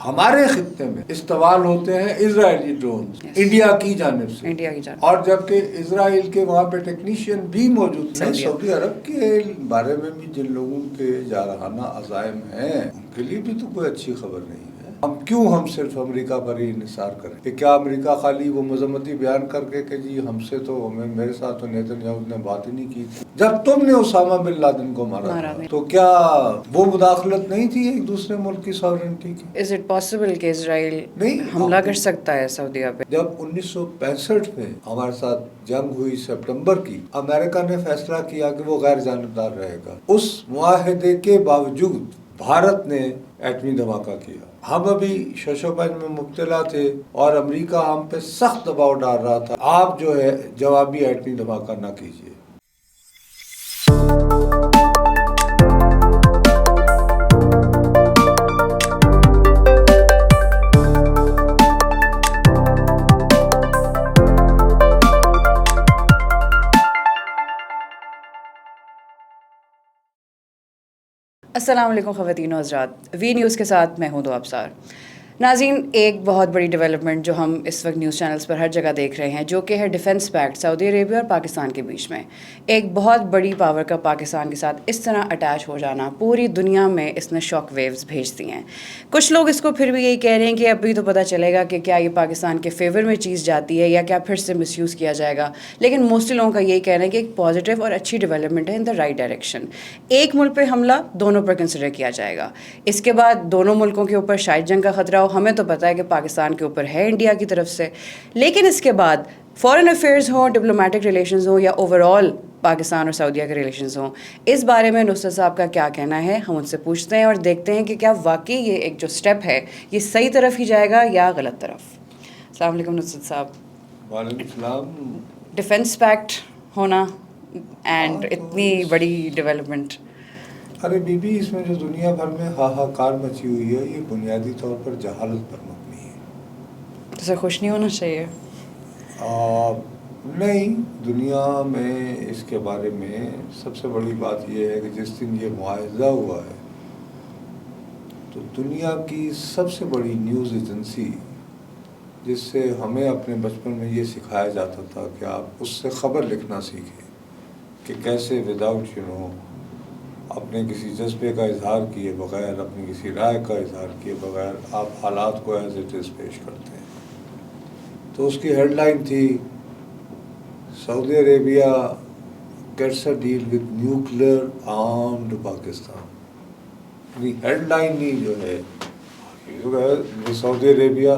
ہمارے خطے میں استعمال ہوتے ہیں اسرائیلی ڈرونز انڈیا کی جانب سے، اور جبکہ اسرائیل کے وہاں پہ ٹیکنیشین بھی موجود ہیں۔ سعودی عرب کے بارے میں بھی جن لوگوں کے جارحانہ عزائم ہیں ان کے لیے بھی تو کوئی اچھی خبر نہیں ہے۔ ہم صرف امریکہ پر ہی انحصار کریں کہ کیا امریکہ خالی وہ مذمتی بیان کر کے کہ جی ہم سے تو میرے ساتھ تو نیتن یاہو نے بات ہی نہیں کی تھی جب تم نے اسامہ بن لادن کو مارا تھا، تو کیا وہ مداخلت نہیں تھی ایک دوسرے ملک کی ساورنٹی کی؟ Is it possible کہ اسرائیل حملہ کر سکتا ہے سعودیہ پہ؟ جب 1965 میں ہمارے ساتھ جنگ ہوئی سپٹمبر کی، امریکہ نے فیصلہ کیا کہ وہ غیر جانبدار رہے گا، اس معاہدے کے باوجود بھارت نے ایٹمی دھماکہ کیا۔ ہم ابھی ششوپنج میں مبتلا تھے اور امریکہ ہم پہ سخت دباؤ ڈال رہا تھا، آپ جو ہے جوابی ایٹمی دھماکہ نہ کیجیے۔ السلام علیکم خواتین و حضرات، وی نیوز کے ساتھ میں ہوں دو ابصار۔ ناظرین، ایک بہت بڑی ڈیولپمنٹ جو ہم اس وقت نیوز چینلز پر ہر جگہ دیکھ رہے ہیں، جو کہ ہے ڈیفنس پیکٹ سعودی عربیہ اور پاکستان کے بیچ میں۔ ایک بہت بڑی پاور کا پاکستان کے ساتھ اس طرح اٹیچ ہو جانا پوری دنیا میں اس نے شاک ویوز بھیج دی ہیں۔ کچھ لوگ اس کو پھر بھی یہی کہہ رہے ہیں کہ ابھی تو پتہ چلے گا کہ کیا یہ پاکستان کے فیور میں چیز جاتی ہے یا کیا پھر سے مس یوز کیا جائے گا، لیکن موسٹلی لوگوں کا یہی کہنا ہے کہ ایک پازیٹیو اور اچھی ڈیولپمنٹ ہے ان دا رائٹ ڈائریکشن۔ ایک ملک پہ حملہ دونوں پر کنسیڈر کیا جائے گا، اس کے بعد دونوں ملکوں کے اوپر شاید جنگ کا خطرہ ہو، ہمیں تو پتہ ہے کہ پاکستان کے اوپر ہے انڈیا کی طرف سے، لیکن اس کے بعد فارن افیئرز ہوں، ڈپلومیٹک ریلیشنز ہوں یا اوور آل پاکستان اور سعودیہ کے ریلیشنز ہوں، اس بارے میں نصرت صاحب کا کیا کہنا ہے، ہم ان سے پوچھتے ہیں اور دیکھتے ہیں کہ کیا واقعی یہ ایک جو سٹیپ ہے یہ صحیح طرف ہی جائے گا یا غلط طرف۔ السلام علیکم نصرت صاحب۔ وعلیکم السلام۔ ڈیفنس پیکٹ ہونا اینڈ اتنی بڑی ڈیولپمنٹ، ارے بی بی، اس میں جو دنیا بھر میں ہاہاکار مچی ہوئی ہے یہ بنیادی طور پر جہالت پر مبنی ہے۔ تو اسے خوش نہیں ہونا چاہیے؟ نہیں، دنیا میں اس کے بارے میں سب سے بڑی بات یہ ہے کہ جس دن یہ معاہدہ ہوا ہے تو دنیا کی سب سے بڑی نیوز ایجنسی، جس سے ہمیں اپنے بچپن میں یہ سکھایا جاتا تھا کہ آپ اس سے خبر لکھنا سیکھیں کہ کیسے وداؤٹ اپنے کسی جذبے کا اظہار کیے بغیر، اپنی کسی رائے کا اظہار کیے بغیر آپ حالات کو ایز اٹ از پیش کرتے ہیں۔ تو اس کی ہیڈ لائن تھی Saudi Arabia gets a deal with nuclear armed Pakistan. Headline ہی جو ہے Saudi Arabia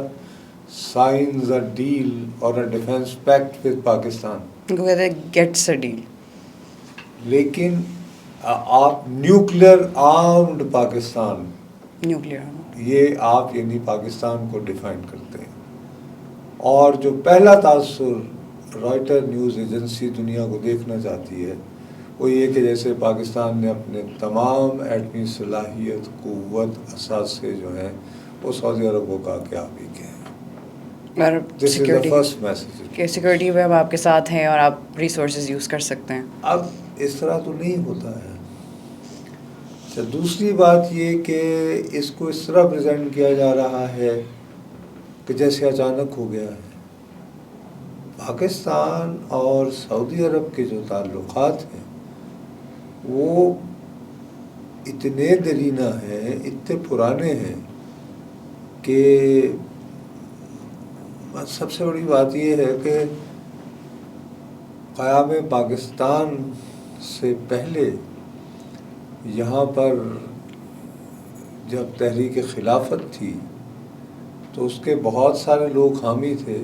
signs a deal اور a defence pact with Pakistan, gets a deal, لیکن آپ نیوکلیئر آرمڈ پاکستان، یہ آپ یعنی پاکستان کو ڈیفائن کرتے ہیں۔ اور جو پہلا تاثر رائٹر نیوز ایجنسی دنیا کو دیکھنا چاہتی ہے وہ یہ کہ جیسے پاکستان نے اپنے تمام ایٹمی صلاحیت، قوت، اثاثے جو ہیں وہ سعودی عرب کو کہا کہ آپ ہی کے ہیں۔ اور دس از the first message کہ سیکورٹی میں ہم آپ کے ساتھ ہیں اور آپ ریسورسز یوز کر سکتے ہیں۔ اب اس طرح تو نہیں ہوتا ہے۔ دوسری بات یہ کہ اس کو اس طرح پریزنٹ کیا جا رہا ہے کہ جیسے اچانک ہو گیا ہے۔ پاکستان اور سعودی عرب کے جو تعلقات ہیں وہ اتنے دیرینہ ہیں، اتنے پرانے ہیں کہ سب سے بڑی بات یہ ہے کہ قیام پاکستان سے پہلے یہاں پر جب تحریک خلافت تھی تو اس کے بہت سارے لوگ حامی تھے،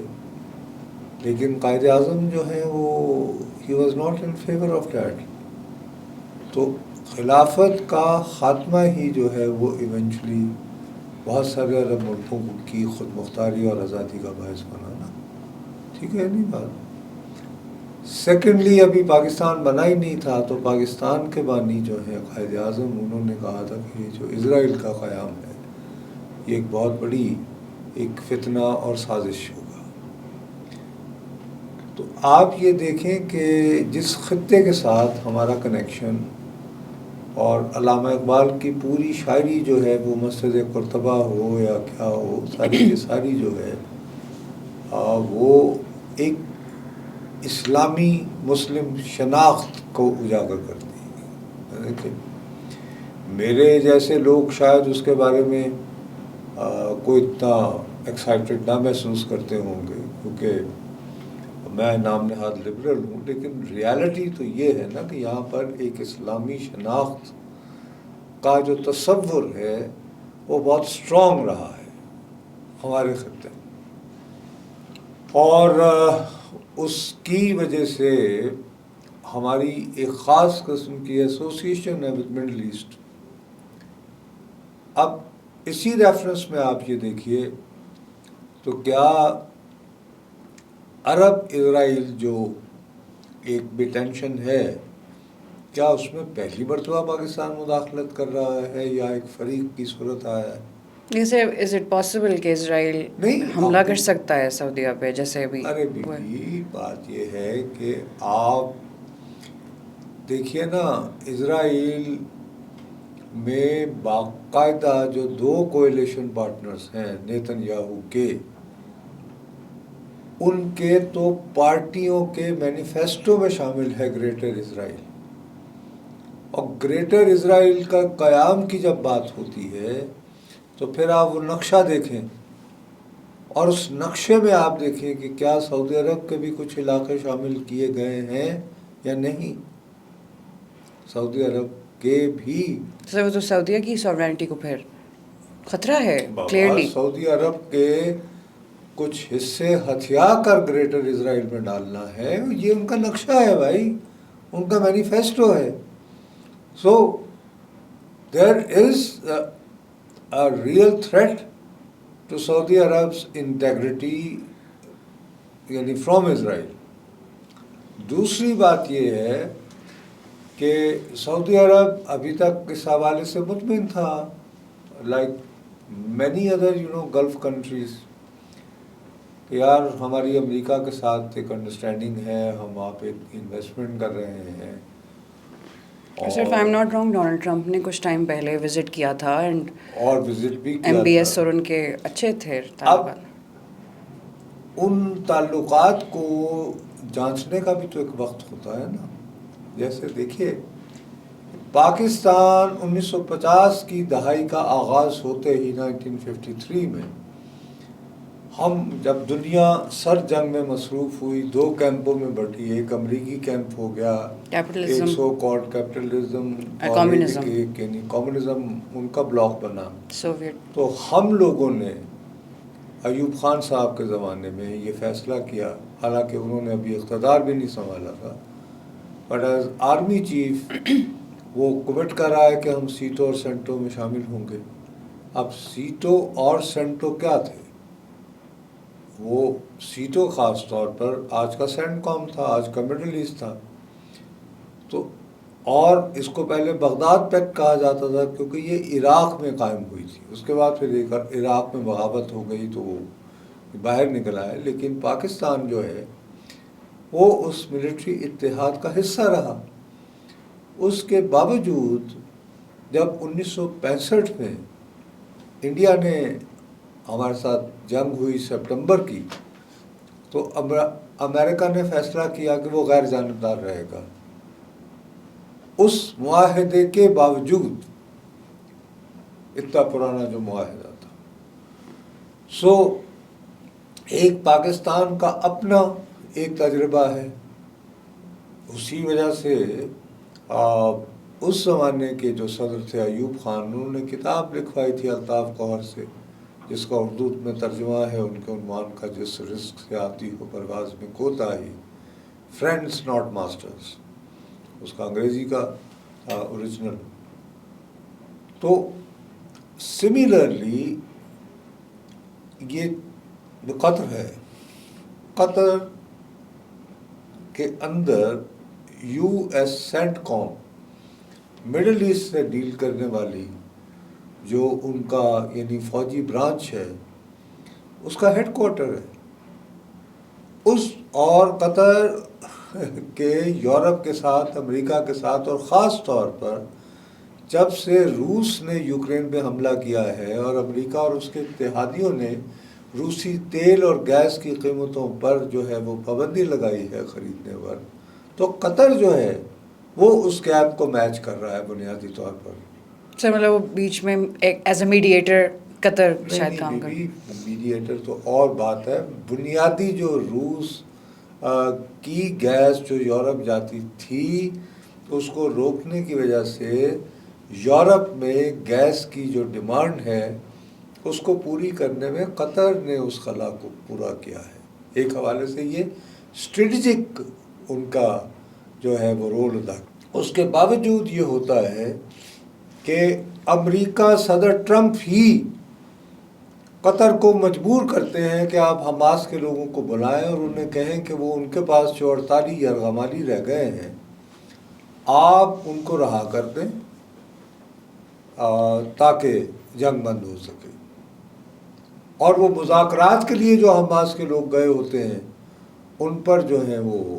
لیکن قائد اعظم جو ہیں وہ he was not in favour of that. تو خلافت کا خاتمہ ہی جو ہے وہ ایونچولی بہت سارے عرب ملکوں کی خود مختاری اور آزادی کا باعث بنا نا، ٹھیک ہے نہیں بات۔ سیکنڈلی ابھی پاکستان بنا ہی نہیں تھا تو پاکستان کے بانی جو ہیں قائد اعظم، انہوں نے کہا تھا کہ یہ جو اسرائیل کا قیام ہے یہ ایک بہت بڑی ایک فتنہ اور سازش ہوگا۔ تو آپ یہ دیکھیں کہ جس خطے کے ساتھ ہمارا کنیکشن اور علامہ اقبال کی پوری شاعری جو ہے وہ مسجد قرطبہ ہو یا کیا ہو، ساری کی ساری جو ہے وہ ایک اسلامی مسلم شناخت کو اجاگر کرتی ہے کہ میرے جیسے لوگ شاید اس کے بارے میں کوئی اتنا ایکسائٹڈ نہ محسوس کرتے ہوں گے کیونکہ میں نام نہاد لبرل ہوں، لیکن ریالٹی تو یہ ہے نا کہ یہاں پر ایک اسلامی شناخت کا جو تصور ہے وہ بہت اسٹرانگ رہا ہے ہمارے خطے میں، اور اس کی وجہ سے ہماری ایک خاص قسم کی ایسوسیشن ہے وتھ مڈل ایسٹ۔ اب اسی ریفرنس میں آپ یہ دیکھیے تو کیا عرب اسرائیل جو ایک بھی ٹینشن ہے، کیا اس میں پہلی مرتبہ پاکستان مداخلت کر رہا ہے یا ایک فریق کی صورت آیا ہے؟ جیسے از اٹ پاسبل کہ اسرائیل حملہ کر سکتا ہے سعودیہ پہ جیسے ابھی؟ ارے بی بات یہ ہے کہ آپ دیکھیے نا، اسرائیل میں باقاعدہ جو دو کولیشن پارٹنرز ہیں نیتن یاہو کے، ان کے تو پارٹیوں کے مینیفیسٹو میں شامل ہے گریٹر اسرائیل، اور گریٹر اسرائیل کا قیام کی جب بات ہوتی ہے تو پھر آپ وہ نقشہ دیکھیں، اور اس نقشے میں آپ دیکھیں کہ کیا سعودی عرب کے بھی کچھ علاقے شامل کیے گئے ہیں یا نہیں۔ سعودی عرب کے بھی تو سعودیہ کی سوورینٹی کو پھر خطرہ ہے کلیئرلی۔ سعودی عرب کے کچھ حصے ہتھیا کر گریٹر اسرائیل میں ڈالنا ہے، یہ ان کا نقشہ ہے بھائی، ان کا مینیفیسٹو ہے۔ سو دیر از a real threat to Saudi Arab's integrity یعنی فرام اسرائیل۔ دوسری بات یہ ہے کہ سعودی عرب ابھی تک اس حوالے سے مطمئن تھا، like many other golf countries, کہ یار ہماری امریکہ کے ساتھ ایک انڈرسٹینڈنگ ہے، ہم وہاں پہ انویسٹمنٹ کر رہے ہیں۔ صرف I am not wrong, Donald Trump نے کچھ ٹائم پہلے وزٹ کیا تھا، اینڈ اور وزٹ بھی کیا ایم بی ایس تھا۔ اور ان کے اچھے تھے اب ان تعلقات کو جانچنے کا بھی تو ایک وقت ہوتا ہے نا۔ جیسے دیکھیے پاکستان 1950 کی دہائی کا آغاز ہوتے ہی 1953 میں ہم جب دنیا سر جنگ میں مصروف ہوئی، دو کیمپوں میں بٹی، ایک امریکی کیمپ ہو گیا، ایک سو کالڈ کیپٹلزم اور ایک یعنی کمیونزم، ان کا بلاک بنا سوویٹ۔ تو ہم لوگوں نے ایوب خان صاحب کے زمانے میں یہ فیصلہ کیا، حالانکہ انہوں نے ابھی اقتدار بھی نہیں سنبھالا تھا، بٹ ایز آرمی چیف وہ کمٹ کر رہا ہے کہ ہم سیٹو اور سینٹو میں شامل ہوں گے۔ اب سیٹو اور سینٹو کیا تھے؟ وہ سیٹو خاص طور پر آج کا سینٹ کام تھا، آج کا مڈل ایسٹ تھا، تو اور اس کو پہلے بغداد پیکٹ کہا جاتا تھا کیونکہ یہ عراق میں قائم ہوئی تھی، اس کے بعد پھر عراق میں بغاوت ہو گئی تو وہ باہر نکل آئے، لیکن پاکستان جو ہے وہ اس ملٹری اتحاد کا حصہ رہا۔ اس کے باوجود جب 1965 میں انڈیا نے ہمارے ساتھ جنگ ہوئی سپٹمبر کی، تو امریکہ نے فیصلہ کیا کہ وہ غیر جانبدار رہے گا۔ اس معاہدے کے باوجود، اتنا پرانا جو معاہدہ تھا، سو ایک پاکستان کا اپنا ایک تجربہ ہے۔ اسی وجہ سے اس زمانے کے جو صدر تھے ایوب خان، انہوں نے کتاب لکھوائی تھی الطاف گوہر سے، جس کا اردو میں ترجمہ ہے ان کے عنوان کا، جس رزق سے آتی ہو پرواز میں کوتاہی، فرینڈس ناٹ ماسٹرز، اس کا انگریزی کا اوریجنل۔ تو سملرلی یہ جو قطر ہے، قطر کے اندر یو ایس سینٹ کام مڈل ایسٹ سے ڈیل کرنے والی جو ان کا یعنی فوجی برانچ ہے، اس کا ہیڈ کوارٹر ہے۔ اور قطر کے یورپ کے ساتھ، امریکہ کے ساتھ، اور خاص طور پر جب سے روس نے یوکرین پہ حملہ کیا ہے اور امریکہ اور اس کے اتحادیوں نے روسی تیل اور گیس کی قیمتوں پر جو ہے وہ پابندی لگائی ہے خریدنے پر، تو قطر جو ہے وہ اس گیپ کو میچ کر رہا ہے بنیادی طور پر. سر مطلب وہ بیچ میں ایک ایز اے میڈیٹر قطر شاید کام کر. میڈیٹر تو اور بات ہے. بنیادی جو روس کی گیس جو یورپ جاتی تھی اس کو روکنے کی وجہ سے یورپ میں گیس کی جو ڈیمانڈ ہے اس کو پوری کرنے میں قطر نے اس خلا کو پورا کیا ہے. ایک حوالے سے یہ اسٹریٹجک ان کا جو ہے وہ رول ادا. اس کے باوجود یہ ہوتا ہے کہ امریکہ صدر ٹرمپ ہی قطر کو مجبور کرتے ہیں کہ آپ حماس کے لوگوں کو بلائیں اور انہیں کہیں کہ وہ ان کے پاس جو 48 یرغمالی رہ گئے ہیں آپ ان کو رہا کر دیں تاکہ جنگ بند ہو سکے. اور وہ مذاکرات کے لیے جو حماس کے لوگ گئے ہوتے ہیں ان پر جو ہے وہ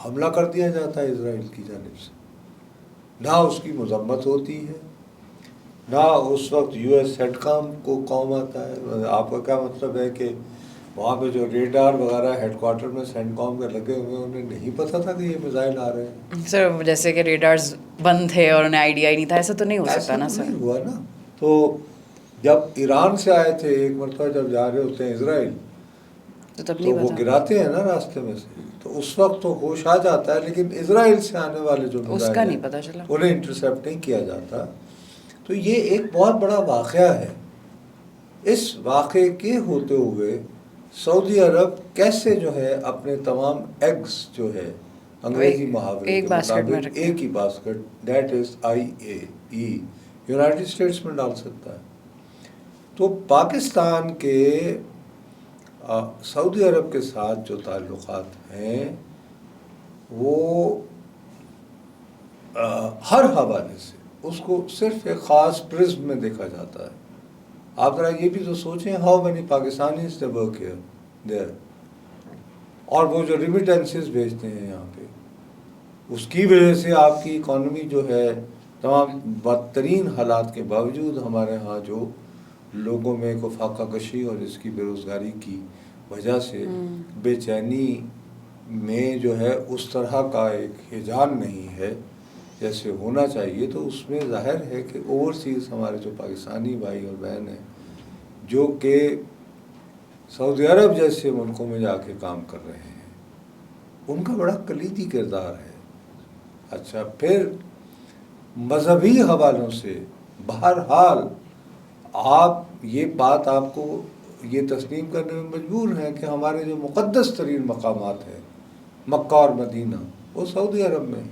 حملہ کر دیا جاتا ہے اسرائیل کی جانب سے. نہ اس کی مذمت ہوتی ہے، نہ اس وقت یو ایس سیٹ کام کو قوم آتا ہے. آپ کا کیا مطلب ہے کہ وہاں پہ جو ریڈار وغیرہ ہیڈ کوارٹر میں سینٹ کام کے لگے ہوئے ہیں انہیں نہیں پتہ تھا کہ یہ میزائل آ رہے ہیں؟ سر جیسے کہ ریڈارز بند تھے اور انہیں آئیڈیا ہی نہیں تھا، ایسا تو نہیں ہو سکتا نا سر. ایسا نہیں ہوا نا. تو جب ایران سے آئے تھے ایک مرتبہ جب جا رہے ہوتے ہیں اسرائیل تو وہ گراتے ہیں نا راستے میں سے، تو اس وقت تو ہوش آ جاتا ہے، لیکن اسرائیل سے آنے والے جو اس کا نہیں پتہ چلا، انہیں انٹرسیپٹ نہیں کیا جاتا. تو یہ ایک بہت بڑا واقعہ ہے. اس واقعے کے ہوتے ہوئے سعودی عرب کیسے جو ہے اپنے تمام ایگز جو ہے انگریزی محاورے کے مطابق ایک ہی basket that is IAE United States میں ڈال سکتا ہے. تو پاکستان کے سعودی عرب کے ساتھ جو تعلقات ہیں وہ ہر حوالے سے اس کو صرف ایک خاص پرزم میں دیکھا جاتا ہے. آپ ذرا یہ بھی تو سوچیں how many Pakistanis they work here there, اور وہ جو ریمیٹنسز بھیجتے ہیں یہاں پہ اس کی وجہ سے آپ کی اکانومی جو ہے تمام بدترین حالات کے باوجود ہمارے ہاں جو لوگوں میں کو فاقہ کشی اور اس کی بے روزگاری کی وجہ سے بے چینی میں جو ہے اس طرح کا ایک ہیجان نہیں ہے جیسے ہونا چاہیے. تو اس میں ظاہر ہے کہ اوورسیز ہمارے جو پاکستانی بھائی اور بہن ہیں جو کہ سعودی عرب جیسے ملکوں میں جا کے کام کر رہے ہیں ان کا بڑا کلیدی کردار ہے. اچھا پھر مذہبی حوالوں سے بہرحال آپ یہ بات آپ کو یہ تسلیم کرنے میں مجبور ہیں کہ ہمارے جو مقدس ترین مقامات ہیں مکہ اور مدینہ وہ سعودی عرب میں.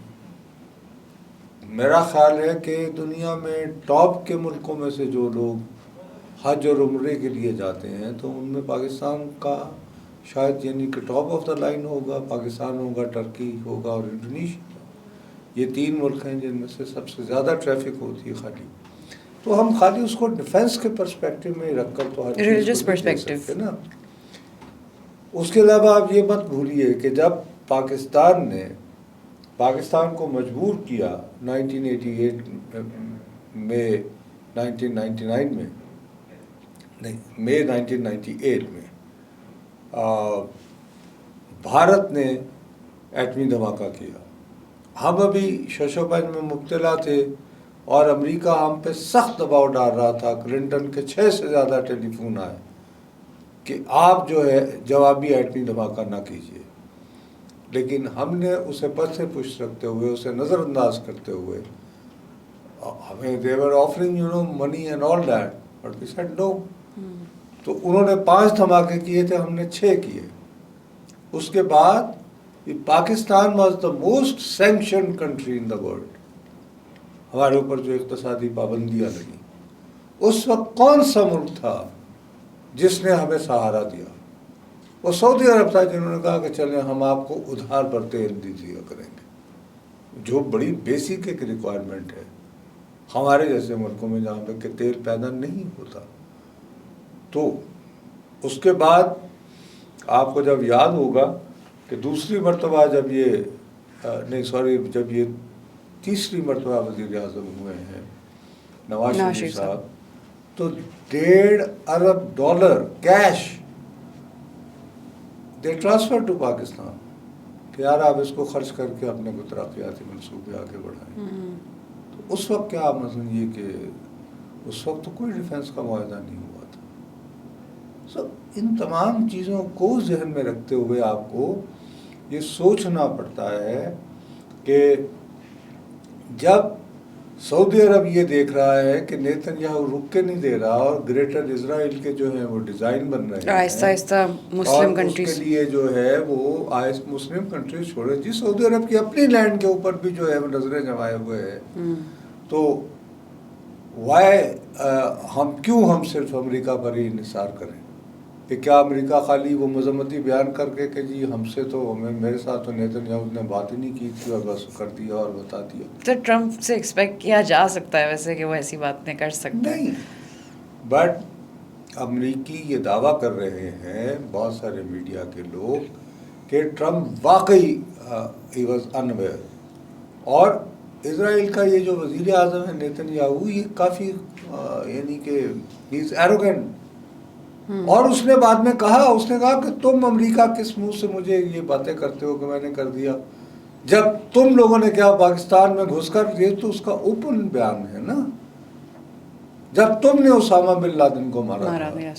میرا خیال ہے کہ دنیا میں ٹاپ کے ملکوں میں سے جو لوگ حج اور عمرے کے لیے جاتے ہیں تو ان میں پاکستان کا شاید یعنی کہ ٹاپ آف دا لائن ہوگا. پاکستان ہوگا، ٹرکی ہوگا اور انڈونیشیا. یہ 3 ملک ہیں جن میں سے سب سے زیادہ ٹریفک ہوتی ہے خالی. تو ہم خالی اس کو ڈیفنس کے پرسپیکٹو میں رکھ کر تو ہر چیز کو دیکھ سکتے نا. اس کے علاوہ آپ یہ مت بھولیے کہ جب پاکستان نے پاکستان کو مجبور کیا 1988 میں 1999 میں نہیں مئی 1998 میں بھارت نے ایٹمی دھماکہ کیا. ہم ابھی شش و پنج میں مبتلا تھے اور امریکہ ہم پہ سخت دباؤ ڈال رہا تھا. کلنٹن کے 6 سے زیادہ ٹیلی فون آئے کہ آپ جو ہے جوابی ایٹمی دھماکہ نہ کیجیے، لیکن ہم نے اسے پس سے پش رکھتے ہوئے اسے نظر انداز کرتے ہوئے ہمیں they were offering money and all that but we said no. تو انہوں نے 5 دھماکے کیے تھے، ہم نے 6 کیے. اس کے بعد Pakistan was the most sanctioned country in the world. ہمارے اوپر جو اقتصادی پابندیاں لگیں اس وقت کون سا ملک تھا جس نے ہمیں سہارا دیا؟ وہ سعودی عرب تھا جنہوں نے کہا کہ چلیں ہم آپ کو ادھار پر تیل دی دیا کریں گے، جو بڑی بیسک ایک ریکوائرمنٹ ہے ہمارے جیسے ملکوں میں جہاں پہ کہ تیل پیدا نہیں ہوتا. تو اس کے بعد آپ کو جب یاد ہوگا کہ دوسری مرتبہ جب یہ تیسری مرتبہ وزیر اعظم ہوئے ہیں نواز نواز شریف شریف صاحب, تو $1.5 ارب کیش دے ٹرانسفر ٹو پاکستان کہ یار آپ اس کو خرچ کر کے اپنے کو ترقیاتی منصوبے آگے بڑھائیں. تو اس وقت کیا مثلا یہ کہ اس وقت تو کوئی ڈیفینس کا معاہدہ نہیں ہوا تھا. سو ان تمام چیزوں کو ذہن میں رکھتے ہوئے آپ کو یہ سوچنا پڑتا ہے کہ جب سعودی عرب یہ دیکھ رہا ہے کہ نیتن یاہو رک کے نہیں دے رہا اور گریٹر اسرائیل کے جو ہیں وہ ڈیزائن بن رہے ہیں آہستہ آہستہ مسلم اور اس کنٹریز کے لیے جو ہے وہ مسلم کنٹریز چھوڑے, جی سعودی عرب کی اپنی لینڈ کے اوپر بھی جو ہے وہ نظریں جمائے ہوئے ہیں. تو ہم صرف امریکہ پر ہی انحصار کریں کہ کیا امریکہ خالی وہ مذمتی بیان کر کے کہ جی ہم سے تو میرے ساتھ تو نیتن یاہو نے بات ہی نہیں کی تھی اور بس کر دیا اور بتا دیا. تو ٹرمپ سے ایکسپیکٹ کیا جا سکتا ہے ویسے کہ وہ ایسی باتیں کر سکتے ہیں؟ نہیں, بٹ امریکی یہ دعویٰ کر رہے ہیں بہت سارے میڈیا کے لوگ کہ ٹرمپ واقعی ہی واز انویئر, اور اسرائیل کا یہ جو وزیر اعظم ہے نیتن یاہو یہ کافی یعنی کہ ہی از ایروگینٹ. اور اس نے بعد میں کہا, اس نے کہا کہ تم امریکہ کس منہ سے مجھے یہ باتیں کرتے ہو کہ میں نے کر دیا, جب تم لوگوں نے کیا پاکستان میں گھس کر یہ تو اس کا اوپن بیان ہے نا, جب تم نے اسامہ بن لادن کو مارا تھا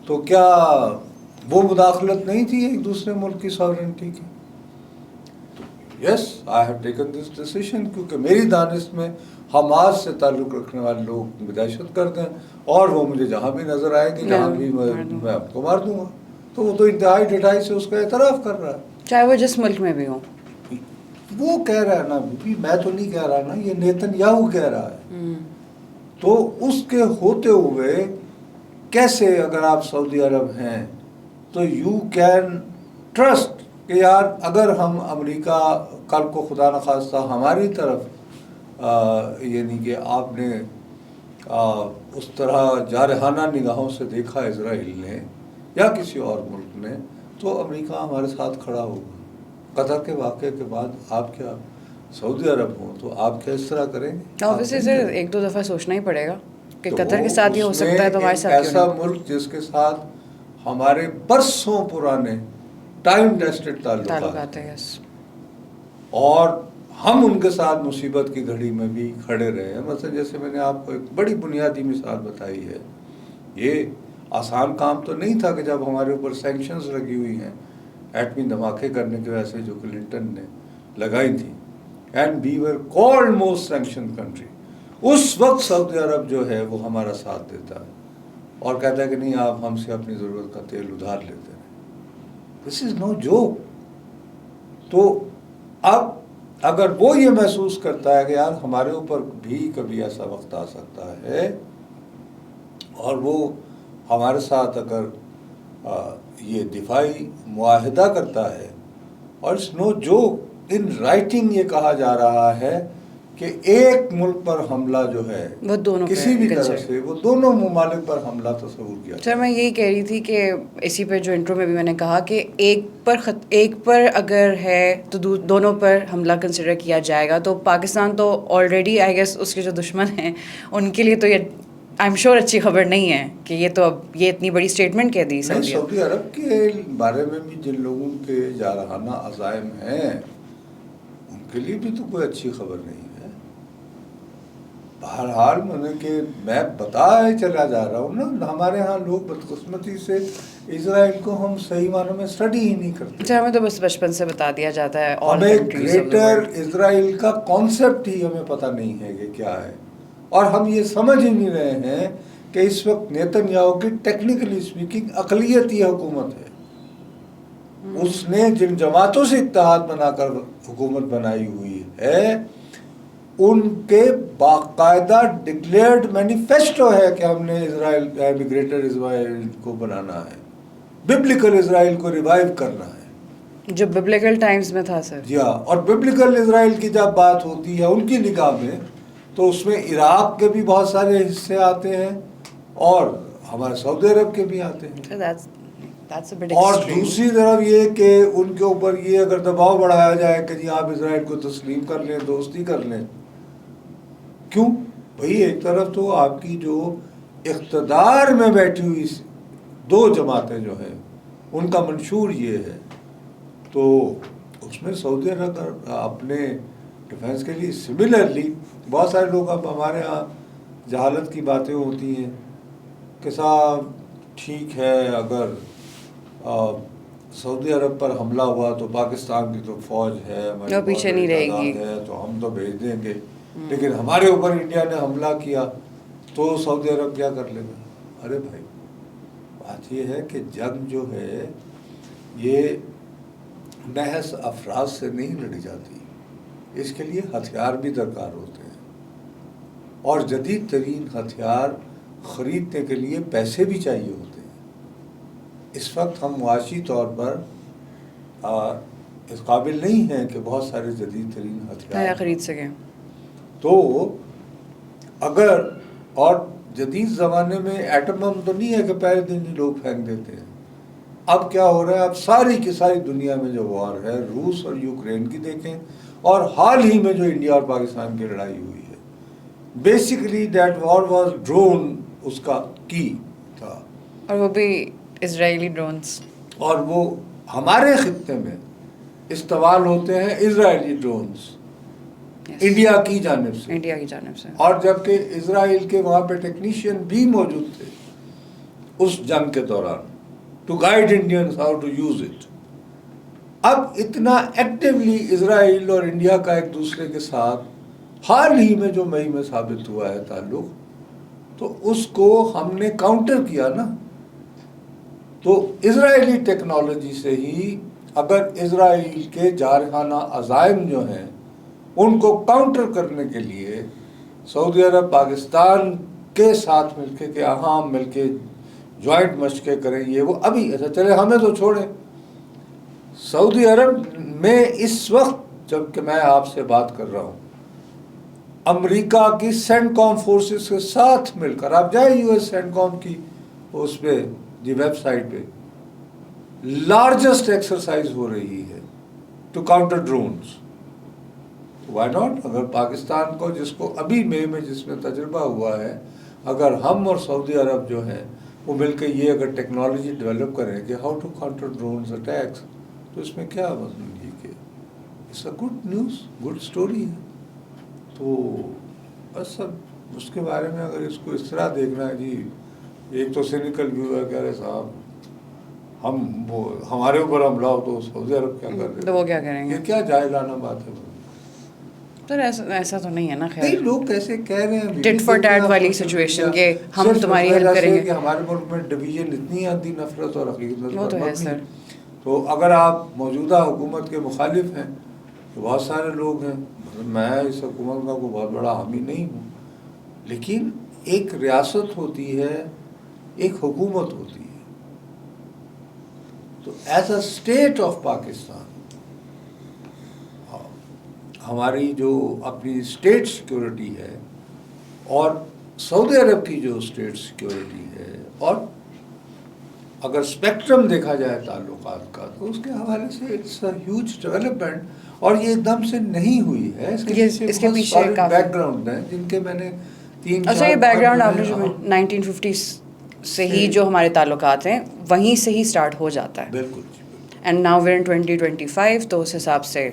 تو کیا وہ مداخلت نہیں تھی ایک دوسرے ملک کی ساورنٹی کی؟ Yes I have taken this decision, کیونکہ میری دانست میں حماس سے تعلق رکھنے والے لوگ دہشت گرد ہیں اور وہ مجھے جہاں بھی نظر آئے کہ جہاں بھی میں آپ کو مار دوں گا. تو وہ تو انتہائی ڈٹائی سے اس کا اعتراف کر رہا ہے, چاہے وہ جس ملک میں بھی ہوں. وہ کہہ رہا ہے نا, میں تو نہیں کہہ رہا نا, یہ نیتن یاہو کہہ رہا ہے. تو اس کے ہوتے ہوئے کیسے اگر آپ سعودی عرب ہیں تو یو کین ٹرسٹ کہ یار اگر ہم امریکہ کل کو خدا نخواستہ ہماری طرف یعنی کہ آپ نے اس طرح جارحانہ نگاہوں سے دیکھا اسرائیل نے یا کسی اور ملک نے, تو امریکہ ہمارے ساتھ کھڑا ہوگا. قطر کے واقعے کے بعد آپ کیا سعودی عرب ہوں تو آپ کیا اس طرح کریں گے؟ آبویسلی سر ایک دو دفعہ سوچنا ہی پڑے گا کہ قطر کے ساتھ یہ ہو سکتا ہے تو ہمارے ساتھ ایسا ملک جس کے ساتھ ہمارے برسوں پرانے ٹائم ٹیسٹڈ تعلقات ہیں اور ہم ان کے ساتھ مصیبت کی گھڑی میں بھی کھڑے رہے ہیں. مثلا جیسے میں نے آپ کو ایک بڑی بنیادی مثال بتائی ہے, یہ آسان کام تو نہیں تھا کہ جب ہمارے اوپر سینکشنز لگی ہوئی ہیں ایٹمی دھماکے کرنے کی وجہ سے جو کلنٹن نے لگائی تھی, and we were called most sanction country, اس وقت سعودی عرب جو ہے وہ ہمارا ساتھ دیتا ہے اور کہتا ہے کہ نہیں آپ ہم سے اپنی ضرورت کا تیل ادھار لیتے ہیں. دس از نو جوک. تو اب اگر وہ یہ محسوس کرتا ہے کہ یار ہمارے اوپر بھی کبھی ایسا وقت آ سکتا ہے اور وہ ہمارے ساتھ اگر یہ دفاعی معاہدہ کرتا ہے, اور it's no joke in writing یہ کہا جا رہا ہے کہ ایک ملک پر حملہ جو ہے وہ دونوں کسی بھی طرف سے وہ دونوں ممالک پر حملہ تصور کیا. سر میں یہی کہہ رہی تھی کہ اسی پہ جو انٹرو میں بھی میں نے کہا کہ ایک پر اگر ہے تو دونوں پر حملہ کنسیڈر کیا جائے گا. تو پاکستان تو آلریڈی آئی گیس اس کے جو دشمن ہیں ان کے لیے تو یہ آئی ایم شیور اچھی خبر نہیں ہے کہ یہ تو اب یہ اتنی بڑی اسٹیٹمنٹ کہہ دی سعودی عرب کے بارے میں بھی جن لوگوں کے جارحانہ عزائم ہیں ان کے لیے بھی تو کوئی اچھی خبر نہیں ہے. بہرحال میں بتایا چلا جا رہا ہوں نا, ہمارے ہاں لوگ بدقسمتی سے اسرائیل کو ہم صحیح معنوں میں اسٹڈی ہی نہیں کرتے. ہمیں تو بس بچپن سے بتا دیا جاتا ہے, ہمیں گریٹر اسرائیل کا کانسیپٹ ہی ہمیں پتہ نہیں ہے کہ کیا ہے, اور ہم یہ سمجھ ہی نہیں رہے ہیں کہ اس وقت نیتن یاہو کی ٹیکنیکلی اسپیکنگ اقلیتی حکومت ہے. اس نے جن جماعتوں سے اتحاد بنا کر حکومت بنائی ہوئی ہے ان کے باقاعدہ ڈکلیئرڈ مینیفیسٹو ہے کہ ہم نے اسرائیل گریٹر اسرائیل کو بنانا ہے, ببلیکل اسرائیل کو ریوائیو کرنا ہے جو ببلیکل ٹائمز میں تھا سر. جی ہاں, اور ببلیکل اسرائیل کی جب بات ہوتی ہے ان کی نگاہ میں تو اس میں عراق کے بھی بہت سارے حصے آتے ہیں اور ہمارے سعودی عرب کے بھی آتے ہیں. That's a bit اور extreme. دوسری طرف یہ کہ ان کے اوپر یہ اگر دباؤ بڑھایا جائے کہ جی آپ اسرائیل کو تسلیم کر لیں، دوستی کر لیں. کیوں بھئی؟ ایک طرف تو آپ کی جو اقتدار میں بیٹھی ہوئی دو جماعتیں جو ہیں ان کا منشور یہ ہے، تو اس میں سعودی عرب اپنے ڈیفنس کے لیے سملرلی بہت سارے لوگ اب ہمارے ہاں جہالت کی باتیں ہوتی ہیں کہ صاحب ٹھیک ہے اگر سعودی عرب پر حملہ ہوا تو پاکستان کی تو فوج ہے، ہماری پیچھے نہیں رہے گی، ہے تو ہم تو بھیج دیں گے، لیکن ہمارے اوپر انڈیا نے حملہ کیا تو سعودی عرب کیا کر لے گا؟ ارے بھائی بات یہ ہے کہ جنگ جو ہے یہ محض افراد سے نہیں لڑی جاتی، اس کے لیے ہتھیار بھی درکار ہوتے ہیں، اور جدید ترین ہتھیار خریدنے کے لیے پیسے بھی چاہیے ہوتے ہیں. اس وقت ہم معاشی طور پر اس قابل نہیں ہیں کہ بہت سارے جدید ترین ہتھیار خرید سکیں. تو اگر اور جدید زمانے میں ایٹم بم تو نہیں ہے کہ پہلے دن ہی لوگ پھینک دیتے ہیں. اب کیا ہو رہا ہے؟ اب ساری کی ساری دنیا میں جو وار ہے روس اور یوکرین کی دیکھیں، اور حال ہی میں جو انڈیا اور پاکستان کی لڑائی ہوئی ہے، basically that war was drone اس کا کی تھا، اور وہ بھی اسرائیلی ڈرونز، اور وہ ہمارے خطے میں استعمال ہوتے ہیں اسرائیلی ڈرونز انڈیا کی جانب سے. انڈیا کی جانب سے. اور جبکہ اسرائیل کے وہاں پہ ٹیکنیشین بھی موجود تھے اس جنگ کے دوران to guide Indians how to use it. اب اتنا ایکٹیولی اسرائیل اور انڈیا کا ایک دوسرے کے ساتھ حال ہی میں جو مئی میں ثابت ہوا ہے تعلق، تو اس کو ہم نے کاؤنٹر کیا نا. تو اسرائیلی ٹیکنالوجی سے ہی اگر اسرائیل کے جارحانہ عزائم جو ہیں ان کو کاؤنٹر کرنے کے لیے سعودی عرب پاکستان کے ساتھ مل کے کہ ہم مل کے جوائنٹ مشقیں کریں، یہ وہ. ابھی ایسا چلے ہمیں تو چھوڑیں، سعودی عرب میں اس وقت جب کہ میں آپ سے بات کر رہا ہوں امریکہ کی سینٹ کام فورسز کے ساتھ مل کر، آپ جائیں یو ایس سینٹ کام کی اس پہ دی ویب سائٹ پہ، لارجسٹ ایکسرسائز ہو رہی ہے to counter drones. Why not? اگر پاکستان کو جس کو ابھی مئی میں جس میں تجربہ ہوا ہے، اگر ہم اور سعودی عرب جو ہے وہ مل کے یہ اگر ٹیکنالوجی ڈیولپ کریں کہ how to counter drones attacks, تو اس میں کیا مطلب یہ کہ it's a good news, good story ہے. تو بس سب اس کے بارے میں اگر اس کو اس طرح دیکھنا ہے، جی ایک تو سینیکل ویو ہے، کہہ رہے صاحب ہم وہ ہمارے اوپر حملہ ہو تو سعودی عرب کیا کر رہے، تو وہ کیا کریں گے؟ یہ کیا جاہلانہ بات ہے. سر ایسا تو نہیں ہے نا. خیر لوگ کیسے کہہ رہے ہیں ٹٹ فار ٹیٹ والی سچویشن کہ ہم تمہاری ہیلپ کریں گے، کہ ہمارے ملک میں ڈویژن اتنی آتی نفرت اور عقیدت وہ تو ہے سر. تو اگر آپ موجودہ حکومت کے مخالف ہیں تو بہت سارے لوگ ہیں، میں اس حکومت کا کوئی بہت بڑا حامی نہیں ہوں، لیکن ایک ریاست ہوتی ہے، ایک حکومت ہوتی ہے. تو as a state of Pakistan ہماری جو اپنی اسٹیٹ سیکورٹی ہے اور سعودی عرب کی جو اسٹیٹ سیکورٹی ہے، اور اگر اسپیکٹرم دیکھا جائے تعلقات کا، تو اس کے حوالے سے اٹس اے ہیوج ڈیولپمنٹ. اور یہ ایک دم سے نہیں ہوئی ہے، اس کے پیچھے بیک گراؤنڈ ہیں جن کے میں نے اچھا یہ بیک گراؤنڈ آپ نے جو 1950 سے ہی جو ہمارے تعلقات ہیں وہیں سے ہی سٹارٹ ہو جاتا ہے. بالکل. اینڈ ناؤ ویئر ان 2025 تو اس حساب سے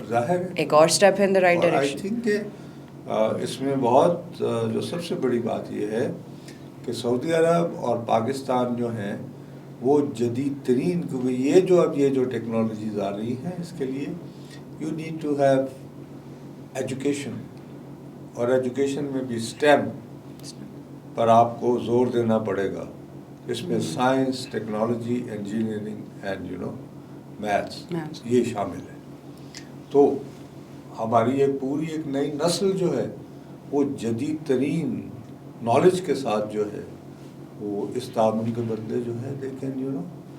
ایک اور اسٹیپ ہے in the right direction. I think کہ اس میں بہت جو سب سے بڑی بات یہ ہے کہ سعودی عرب اور پاکستان جو ہیں وہ جدید ترین، کیونکہ یہ جو ٹیکنالوجیز آ رہی ہیں اس کے لیے you need to have education, اور ایجوکیشن میں بھی اسٹیم پر آپ کو زور دینا پڑے گا. اس میں science, technology, engineering and maths یہ شامل ہے. تو ہماری پوری ایک نئی نسل جو ہے وہ جدید ترین نالج کے ساتھ جو ہے وہ اس تعاون کے بدلے جو ہے they can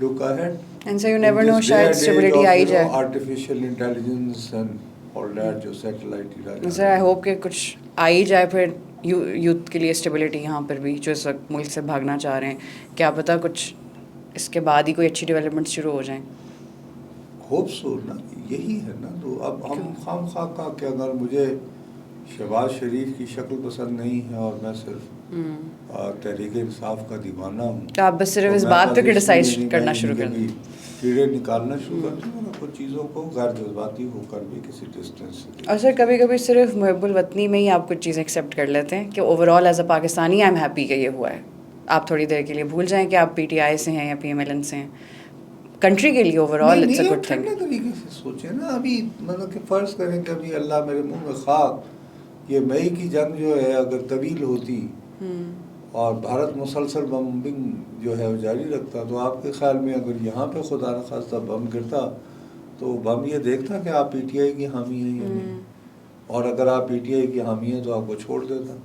look ahead. And so you never know شاید stability آئی جائے. Artificial intelligence and all that جو سیٹلائٹ. سر آئی ہوپ کہ کچھ آ ہی جائے پھر یوتھ کے لیے اسٹیبلٹی یہاں پر بھی جو اس وقت ملک سے بھاگنا چاہ رہے ہیں. کیا پتہ کچھ اس کے بعد ہی کوئی اچھی ڈیولپمنٹ شروع ہو جائیں. ہوپ سو نا, یہی ہے نا. تو اب ہم خام خواہ کا کہ اگر مجھے شہباز شریف کی شکل پسند نہیں ہے اور میں صرف تحریک انصاف کا دیوانہ ہوں, تو آپ بس صرف اس بات پہ کرٹیسائز کرنا شروع کر دیں, کیڑے نکالنا شروع کر دوں, کچھ چیزوں کو غیر جذباتی ہو کر بھی کسی ڈسٹینس سے. اور سر کبھی کبھی صرف محب الوطنی میں ہی آپ کچھ چیزیں ایکسیپٹ کر لیتے ہیں کہ over all as a Pakistani I am happy کہ یہ ہوا ہے. آپ تھوڑی دیر کے لیے بھول جائیں کہ آپ پی ٹی آئی سے ہیں یا پی ایم ایل این سے ہیں. کنٹری کے لیے overall it's a good thing. طریقے سے سوچیں نا, ابھی مطلب کہ فرض کریں کہ ابھی اللہ میرے منہ میں خاک, یہ مئی کی جنگ جو ہے اگر طویل ہوتی اور بھارت مسلسل بمبنگ جو ہے وہ جاری رکھتا, تو آپ کے خیال میں اگر یہاں پہ خدا نخواستہ بم گرتا تو بم یہ دیکھتا کہ آپ پی ٹی آئی کی حامی ہیں یا نہیں, اور اگر آپ پی ٹی آئی کی حامی ہیں تو آپ کو چھوڑ دیتا.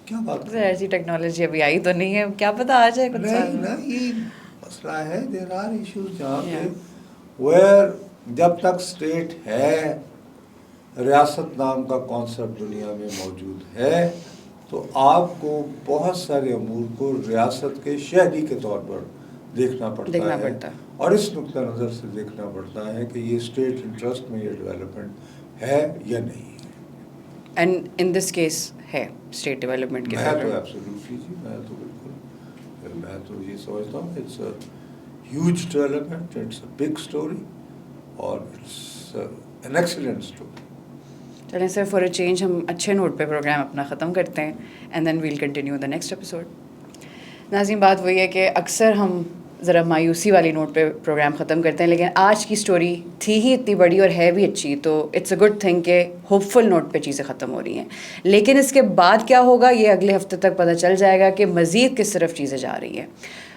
کیا بات ہے, ایسی ٹیکنالوجی ابھی آئی تو نہیں ہے, کیا پتا آ جائے کچھ سال نہیں نا. یہ مسئلہ ہے, دیر آر ایشوز جہاں پہ ویئر جب تک اسٹیٹ ہے, ریاست نام کا کانسیپٹ دنیا میں موجود ہے, تو آپ کو بہت سارے امور کو ریاست کے شہری کے طور پر دیکھنا پڑتا ہے, اور اس نقطہ نظر سے دیکھنا پڑتا ہے کہ یہ اسٹیٹ انٹرسٹ میں یہ ڈیولپمنٹ ہے یا نہیں ہے. اینڈ ان دس کیس ہے اسٹیٹ ڈیولپمنٹ کے میں تو ایبسولوٹلی جی, میں تو بالکل, میں تو یہ سمجھتا ہوں کہ it's a huge development, it's a big story, اور اٹس این ایکسیلنٹ اسٹوری. چلیں سر, فار اے چینج ہم اچھے نوٹ پہ پروگرام اپنا ختم کرتے ہیں, and then we'll continue the next episode. ناظرین, بات وہی ہے کہ اکثر ہم ذرا مایوسی والی نوٹ پہ پروگرام ختم کرتے ہیں, لیکن آج کی اسٹوری تھی ہی اتنی بڑی اور ہے بھی اچھی, تو اٹس اے گڈ تھنگ کہ ہوپ فل نوٹ پہ چیزیں ختم ہو رہی ہیں. لیکن اس کے بعد کیا ہوگا یہ اگلے ہفتے تک پتہ چل جائے گا کہ مزید کس طرف چیزیں جا رہی ہیں.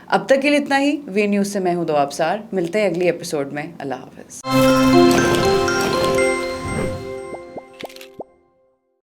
اب تک کے لیے اتنا ہی. وی نیوز سے میں ہوں دو ابصار, ملتے ہیں اگلی ایپیسوڈ میں. اللہ حافظ.